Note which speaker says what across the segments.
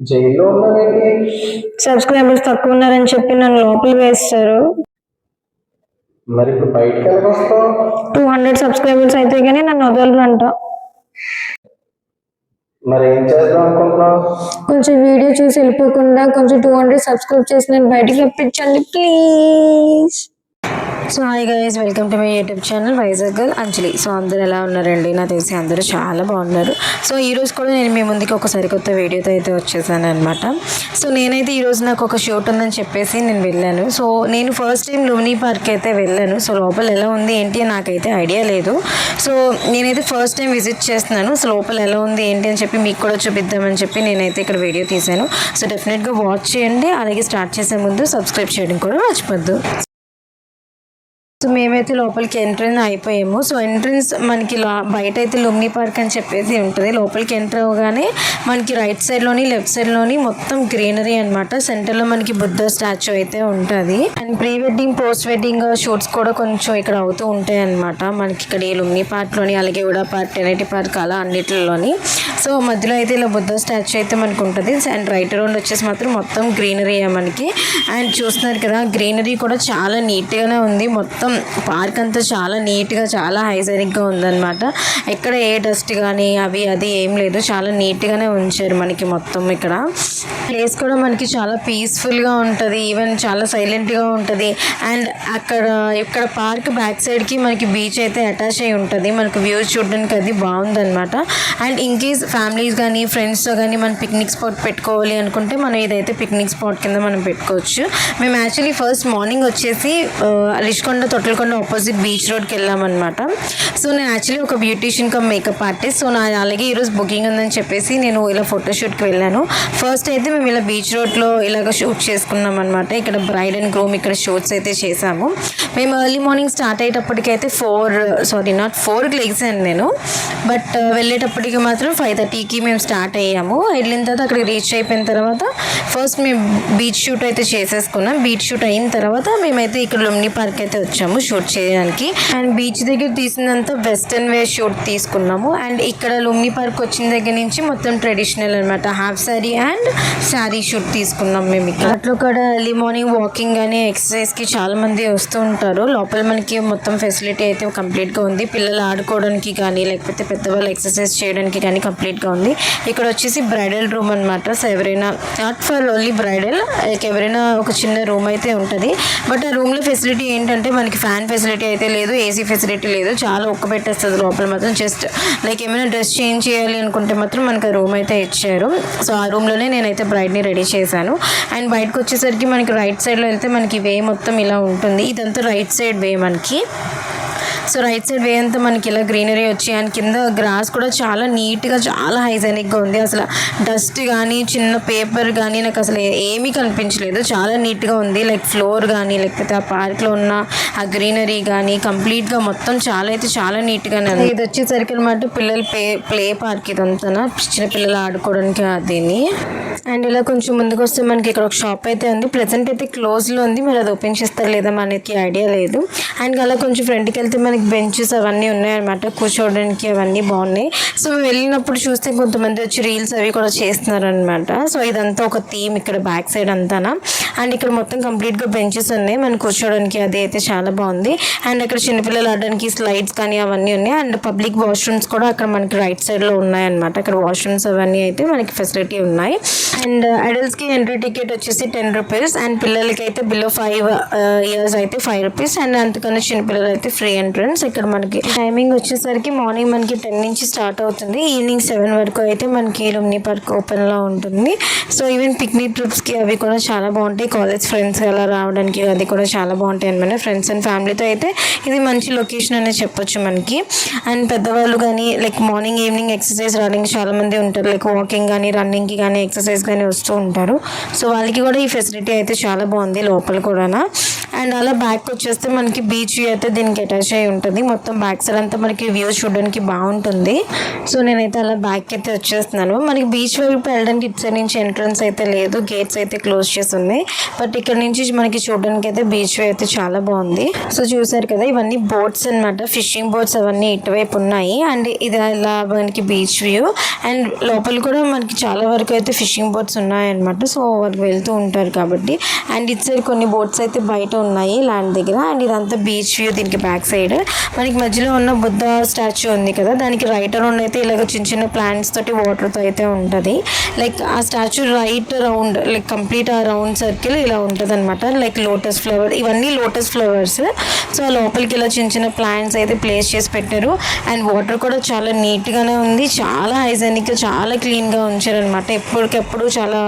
Speaker 1: జైల్లో ఉన్నావేంటి?
Speaker 2: సబ్స్క్రైబర్స్ తక్కువ ఉన్నారని చెప్పి నన్ను లోపల వేస్తారు.
Speaker 1: మరి ఇప్పుడు బయటకు వెళ్ళకొస్తావు?
Speaker 2: 200 సబ్స్క్రైబర్స్ అయితే కానీ నన్ను వదలరంట.
Speaker 1: మరి ఏం చేద్దాం అనుకుంటున్నావు?
Speaker 2: కొంచెం వీడియో చూసి వెళ్ళిపోకుండా కొంచెం 200 సబ్స్క్రైబ్ చేసి నేను బయటికి రప్పించండి please. So hi guys, welcome to my YouTube channel Vizag girl Anjali. So అందరూ ఎలా ఉన్నారండి? నాకు తెలిసి అందరూ చాలా బాగున్నారు. సో ఈరోజు కూడా నేను మీ ముందుకి ఒక సరికొత్త వీడియోతో అయితే వచ్చేసాను అనమాట. సో నేనైతే ఈరోజు నాకు ఒక షూట్ ఉందని చెప్పేసి నేను వెళ్ళాను. సో నేను ఫస్ట్ టైం లుమ్ని పార్క్ అయితే వెళ్ళాను. సో లోపల ఎలా ఉంది ఏంటి నాకైతే ఐడియా లేదు. సో నేనైతే ఫస్ట్ టైం విజిట్ చేస్తున్నాను. సో లోపల ఎలా ఉంది ఏంటి అని చెప్పి మీకు కూడా చూపిద్దామని చెప్పి నేనైతే ఇక్కడ వీడియో తీశాను. సో డెఫినెట్గా వాచ్ చేయండి. అలాగే స్టార్ట్ చేసే ముందు సబ్స్క్రైబ్ చేయడం కూడా మర్చిపోద్దు. సో మేమైతే లోపలికి ఎంట్రెన్స్ అయిపోయాము. సో ఎంట్రన్స్ మనకి బయట అయితే లుమ్ని పార్క్ అని చెప్పేసి ఉంటుంది. లోపలికి ఎంటర్ అవ్వగానే మనకి రైట్ సైడ్లోని లెఫ్ట్ సైడ్లోని మొత్తం గ్రీనరీ అనమాట. సెంటర్లో మనకి బుద్ధ స్టాచ్యూ అయితే ఉంటుంది. And pre wedding post wedding shoots కూడా కొంచెం ఇక్కడ అవుతూ ఉంటాయి అనమాట. మనకి ఇక్కడ ఈ లుమ్ని పార్క్లోని అలాగే కూడా పార్క్ టెనైటీ పార్క్ అలా అన్నిటిలోని. సో మధ్యలో అయితే ఇలా బుద్ధ స్టాచ్యూ అయితే మనకు ఉంటుంది. అండ్ రైట్ రౌండ్ వచ్చేసి మాత్రం మొత్తం గ్రీనరీ మనకి. అండ్ చూస్తున్నారు కదా, గ్రీనరీ కూడా చాలా నీట్గానే ఉంది. మొత్తం పార్క్ అంతా చాలా నీట్గా చాలా హైజెనిక్గా ఉందన్నమాట. ఎక్కడ ఏ డస్ట్ కానీ అది ఏం లేదు. చాలా నీట్గానే ఉంచారు మనకి మొత్తం. ఇక్కడ ప్లేస్ కూడా మనకి చాలా పీస్ఫుల్గా ఉంటుంది. ఈవెన్ చాలా సైలెంట్గా ఉంటుంది. అండ్ ఇక్కడ పార్క్ బ్యాక్ సైడ్కి మనకి బీచ్ అయితే అటాచ్ అయి ఉంటుంది. మనకు వ్యూస్ చూడడానికి అది బాగుందన్నమాట. అండ్ ఇన్ కేస్ ఫ్యామిలీస్ కానీ ఫ్రెండ్స్తో కానీ మనం పిక్నిక్ స్పాట్ పెట్టుకోవాలి అనుకుంటే మనం ఇదైతే పిక్నిక్ స్పాట్ కింద మనం పెట్టుకోవచ్చు. మేము యాక్చువల్లీ ఫస్ట్ మార్నింగ్ వచ్చేసి రిషికొండ తొట్టలకొండ ఆపోజిట్ బీచ్ రోడ్కి వెళ్ళామన్నమాట. సో నేను యాక్చువల్లీ ఒక beautician come makeup artist. So అలాగే ఈరోజు బుకింగ్ ఉందని చెప్పేసి నేను ఇలా ఫోటోషూట్కి వెళ్ళాను. ఫస్ట్ అయితే మేము ఇలా బీచ్ రోడ్లో ఇలాగ షూట్ చేసుకున్నాం అనమాట. ఇక్కడ బ్రైడ్ అండ్ గ్రూమ్ ఇక్కడ షూట్స్ అయితే చేసాము. మేము ఎర్లీ మార్నింగ్ స్టార్ట్ అయ్యేటప్పటికైతే 4కి లేచాను నేను. బట్ వెళ్ళేటప్పటికి మాత్రం 5:30కి మేము స్టార్ట్ అయ్యాము. వెళ్ళిన తర్వాత అక్కడికి రీచ్ అయిపోయిన తర్వాత ఫస్ట్ మేము బీచ్ షూట్ అయితే చేసేసుకున్నాం. బీచ్ షూట్ అయిన తర్వాత మేమైతే ఇక్కడ లుమ్ని పార్క్ అయితే వచ్చాము షూట్ చేయడానికి. అండ్ బీచ్ దగ్గర తీసినంత వెస్టర్న్ వేర్ షూట్ తీసుకున్నాము. అండ్ ఇక్కడ లుమ్ని పార్క్ వచ్చిన దగ్గర నుంచి మొత్తం ట్రెడిషనల్ అనమాట. Half sari and sari shoot తీసుకున్నాం మేము. ఇక్కడ అట్లా కూడా ఎర్లీ మార్నింగ్ వాకింగ్ కానీ ఎక్సర్సైజ్కి చాలా మంది వస్తూ ఉంటారు. లోపల మనకి మొత్తం ఫెసిలిటీ అయితే కంప్లీట్గా ఉంది. పిల్లలు ఆడుకోవడానికి కానీ లేకపోతే పెద్దవాళ్ళు ఎక్సర్సైజ్ చేయడానికి కానీ కంప్లీట్గా ఉంది. ఇక్కడ వచ్చేసి బ్రైడల్ రూమ్ అనమాట. సో ఎవరైనా నాట్ ఫర్ ఓన్లీ బ్రైడల్, ఎవరైనా ఒక చిన్న రూమ్ అయితే ఉంటుంది. బట్ ఆ రూమ్లో ఫెసిలిటీ ఏంటంటే మనకి ఫ్యాన్ ఫెసిలిటీ అయితే లేదు, ఏసీ ఫెసిలిటీ లేదు. చాలా ఒక్క పెట్టేస్తుంది లోపల మాత్రం. జస్ట్ లైక్ ఏమైనా డ్రెస్ చేంజ్ చేయాలి అనుకుంటే మాత్రం మనకు ఆ రూమ్ అయితే ఇచ్చారు. సో ఆ రూమ్లోనే నేనైతే బ్రైడ్ని రెడీ చేశాను. అండ్ బయటకు వచ్చేసరికి మనకి రైట్ సైడ్లో వెళ్తే మనకి వే మొత్తం ఇలా ఉంటుంది. ఇదంతా రైట్ సైడ్ వే మనకి. సో రైట్ సైడ్ వే అంతా మనకి ఇలా గ్రీనరీ వచ్చి అండ్ కింద గ్రాస్ కూడా చాలా నీట్గా చాలా హైజెనిక్గా ఉంది. అసలు డస్ట్ కానీ చిన్న పేపర్ కానీ నాకు అసలు ఏమీ కనిపించలేదు. చాలా నీట్గా ఉంది. లైక్ ఫ్లోర్ కానీ లేకపోతే ఆ పార్క్లో ఉన్న ఆ గ్రీనరీ కానీ కంప్లీట్గా మొత్తం చాలా నీట్గానే ఉంది. ఇది వచ్చేసరికి అనమాట పిల్లలు ప్లే పార్క్ ఇదంతా చిన్న పిల్లలు ఆడుకోవడానికి దీన్ని. అండ్ ఇలా కొంచెం ముందుకు వస్తే మనకి ఇక్కడ ఒక షాప్ అయితే ఉంది. ప్రెజెంట్ అయితే క్లోజ్లో ఉంది. మరి అది ఓపెన్ చేస్తారు లేదా మనకి ఐడియా లేదు. అండ్ అలా కొంచెం ఫ్రంట్కి వెళ్తే మనకి బెంచెస్ అవన్నీ ఉన్నాయన్నమాట, కూర్చోవడానికి అవన్నీ బాగున్నాయి. సో మేము వెళ్ళినప్పుడు చూస్తే కొంతమంది వచ్చి రీల్స్ అవి కూడా చేస్తున్నారనమాట. సో ఇదంతా ఒక థీమ్ ఇక్కడ బ్యాక్ సైడ్ అంతానా. అండ్ ఇక్కడ మొత్తం కంప్లీట్గా బెంచెస్ ఉన్నాయి మనం కూర్చోవడానికి. అది అయితే చాలా బాగుంది. అండ్ అక్కడ చిన్నపిల్లలు ఆడడానికి స్లైడ్స్ కానీ అవన్నీ ఉన్నాయి. అండ్ పబ్లిక్ వాష్రూమ్స్ కూడా అక్కడ మనకి రైట్ సైడ్లో ఉన్నాయన్నమాట. అక్కడ వాష్రూమ్స్ అవన్నీ అయితే మనకి ఫెసిలిటీ ఉన్నాయి. అండ్ అడల్ట్స్కి ఎంట్రీ టికెట్ వచ్చేసి 10 రూపీస్. అండ్ పిల్లలకి అయితే బిలో 5 years అయితే 5 రూపీస్. అండ్ అంతకన్నా చిన్న పిల్లలు అయితే ఫ్రీ ఎంట్రన్స్. ఇక్కడ మనకి టైమింగ్ వచ్చేసరికి మార్నింగ్ మనకి 10 నుంచి స్టార్ట్ అవుతుంది. ఈవినింగ్ 7 వరకు అయితే మనకి లుమ్ని పార్క్ ఓపెన్లో ఉంటుంది. సో ఈవెన్ పిక్నిక్ ట్రిప్స్కి అవి కూడా చాలా బాగుంటాయి. కాలేజ్ ఫ్రెండ్స్ అలా రావడానికి అది కూడా చాలా బాగుంటాయి అనమాట. ఫ్రెండ్స్ అండ్ ఫ్యామిలీతో అయితే ఇది మంచి లొకేషన్ అనే చెప్పొచ్చు మనకి. అండ్ పెద్దవాళ్ళు కానీ లైక్ మార్నింగ్ ఈవినింగ్ ఎక్సర్సైజ్ రావడానికి చాలామంది ఉంటారు. లైక్ వాకింగ్ కానీ రన్నింగ్కి కానీ ఎక్సర్సైజ్ కానీ వస్తూ ఉంటారు. సో వాళ్ళకి కూడా ఈ ఫెసిలిటీ అయితే చాలా బాగుంది లోపల కూడా. అండ్ అలా బ్యాక్ వచ్చేస్తే మనకి బీచ్ వ్యూ అయితే దీనికి అటాచ్ అయి ఉంటుంది. మొత్తం బ్యాక్ సైడ్ అంతా మనకి వ్యూ చూడడానికి బాగుంటుంది. సో నేనైతే అలా బ్యాక్ అయితే వచ్చేస్తున్నాను. మనకి బీచ్ వైపు వెళ్ళడానికి ఇటు సైడ్ నుంచి ఎంట్రన్స్ అయితే లేదు, గేట్స్ అయితే క్లోజ్ చేసి ఉన్నాయి. బట్ ఇక్కడ నుంచి మనకి చూడడానికి అయితే బీచ్ వ్యూ అయితే చాలా బాగుంది. సో చూసారు కదా, ఇవన్నీ బోట్స్ అన్నమాట, ఫిషింగ్ బోట్స్ అవన్నీ ఇటువైపు ఉన్నాయి. అండ్ ఇది అలా మనకి బీచ్ వ్యూ. అండ్ లోపల కూడా మనకి చాలా వరకు అయితే ఫిషింగ్ బోట్స్ ఉన్నాయన్నమాట. సో వాళ్ళు వెళ్తూ ఉంటారు కాబట్టి. అండ్ ఇటు సైడ్ కొన్ని బోట్స్ అయితే బయట ఉన్నాయి ల్యాండ్ దగ్గర. అండ్ ఇదంతా బీచ్ వ్యూ. దీనికి బ్యాక్ సైడ్ మనకి మధ్యలో ఉన్న బుద్ధ స్టాచ్యూ ఉంది కదా, దానికి రైట్ అరౌండ్ అయితే ఇలాగ చిన్న చిన్న ప్లాంట్స్ తోటి వాటర్తో అయితే ఉంటుంది. లైక్ ఆ statue right round like complete ఆ రౌండ్ సర్కిల్ ఇలా ఉంటుంది అనమాట. లైక్ లోటస్ ఫ్లవర్, ఇవన్నీ లోటస్ ఫ్లవర్స్. సో లోపలికి ఇలా చిన్న చిన్న ప్లాంట్స్ అయితే ప్లేస్ చేసి పెట్టారు. అండ్ వాటర్ కూడా చాలా నీట్గానే ఉంది, చాలా హైజెనిక్గా, చాలా క్లీన్గా ఉంచారు అనమాట. ఎప్పటికెప్పుడు చాలా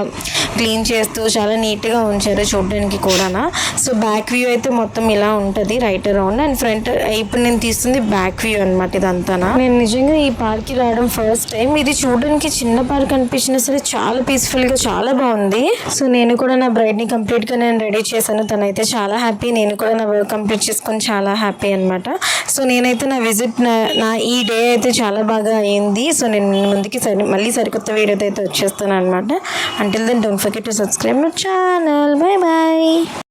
Speaker 2: క్లీన్ చేస్తూ చాలా నీట్గా ఉంచారు చూడడానికి కూడా. సో బ్యాక్ వ్యూ అయితే మొత్తం ఇలా ఉంటుంది రైట్ అరౌండ్. అండ్ ఫ్రంట్ ఇప్పుడు నేను తీస్తుంది బ్యాక్ వ్యూ అనమాట ఇదంతా. నేను నిజంగా ఈ పార్క్కి రావడం ఫస్ట్ టైం. ఇది చూడడానికి చిన్న పార్క్ అనిపించినా సరే చాలా పీస్ఫుల్గా చాలా బాగుంది. సో నేను కూడా నా బ్రైడ్ని కంప్లీట్గా నేను రెడీ చేశాను. తనైతే చాలా హ్యాపీ, నేను కూడా నా వర్క్ కంప్లీట్ చేసుకొని చాలా హ్యాపీ అనమాట. సో నేనైతే నా విజిట్ నా ఈ డే అయితే చాలా బాగా అయింది. సో నేను ముందుకి మళ్ళీ సరికొత్త వీడియోతో అయితే వచ్చేస్తాను అనమాట. Until then don't forget to subscribe my channel. Bye bye.